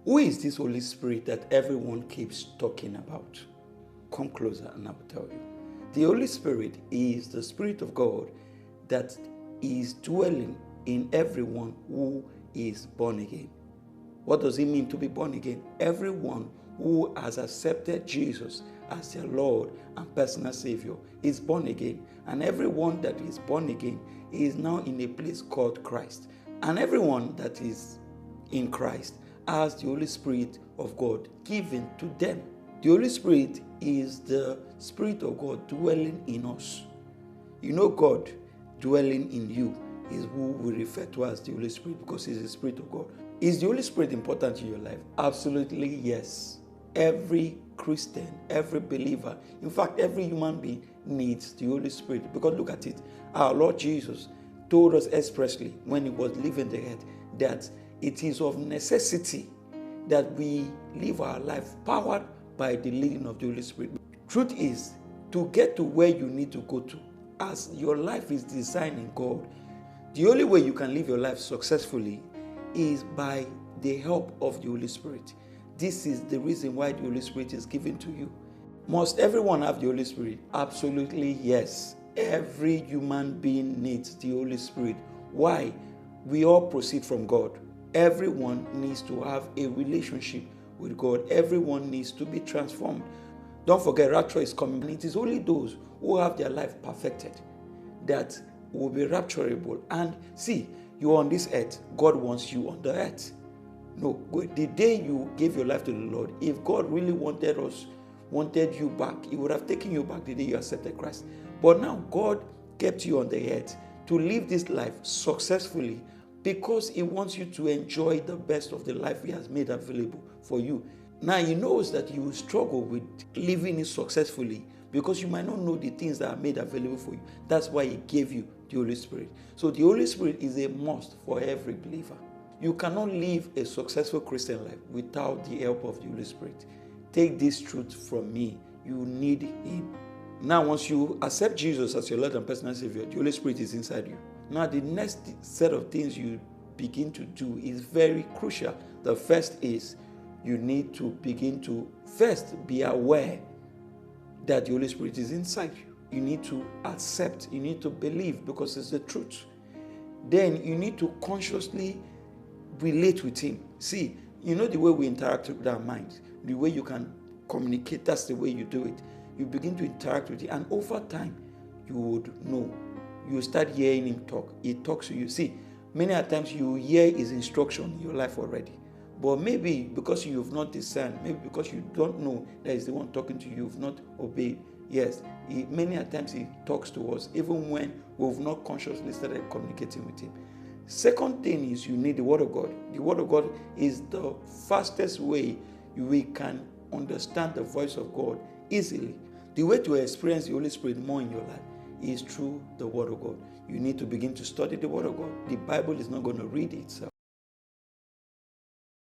Who is this Holy Spirit that everyone keeps talking about? Come closer and I will tell you. The Holy Spirit is the Spirit of God that is dwelling in everyone who is born again. What does it mean to be born again? Everyone who has accepted Jesus as their Lord and personal Savior is born again. And everyone that is born again is now in a place called Christ. And everyone that is in Christ has the Holy Spirit of God given to them. The Holy Spirit is the Spirit of God dwelling in us. You know, God dwelling in you is who we refer to as the Holy Spirit, because He's the Spirit of God. Is the Holy Spirit important in your life? Absolutely yes. Every Christian, every believer, in fact, every human being needs the Holy Spirit. Because look at it. Our Lord Jesus told us expressly when He was leaving the earth that it is of necessity that we live our life powered by the leading of the Holy Spirit. Truth is, to get to where you need to go to, as your life is designed in God, the only way you can live your life successfully is by the help of the Holy Spirit. This is the reason why the Holy Spirit is given to you. Must everyone have the Holy Spirit? Absolutely yes. Every human being needs the Holy Spirit. Why? We all proceed from God. Everyone needs to have a relationship with God. Everyone needs to be transformed. Don't forget, rapture is coming. And it is only those who have their life perfected that will be rapturable. And see, you're on this earth. God wants you on the earth. No, the day you gave your life to the Lord, if God really wanted you back, He would have taken you back the day you accepted Christ. But now God kept you on the earth to live this life successfully, because He wants you to enjoy the best of the life He has made available for you. Now He knows that you will struggle with living it successfully, because you might not know the things that are made available for you. That's why He gave you the Holy Spirit. So the Holy Spirit is a must for every believer. You cannot live a successful Christian life without the help of the Holy Spirit. Take this truth from me. You need Him. Now, once you accept Jesus as your Lord and personal Savior, the Holy Spirit is inside you. Now, the next set of things you begin to do is very crucial. The first is you need to begin to first be aware that the Holy Spirit is inside you. You need to accept, you need to believe, because it's the truth. Then you need to consciously relate with Him. See, you know the way we interact with our minds, the way you can communicate, that's the way you do it. You begin to interact with Him, and over time, you would know. You start hearing Him talk. He talks to you. See, many times you hear His instruction in your life already. But maybe because you have not discerned, maybe because you don't know that He's the one talking to you, you've not obeyed. Yes, many times He talks to us, even when we've not consciously started communicating with Him. Second thing is you need the Word of God. The Word of God is the fastest way we can understand the voice of God easily. The way to experience the Holy Spirit more in your life is through the Word of God. You need to begin to study the Word of God. The Bible is not going to read itself.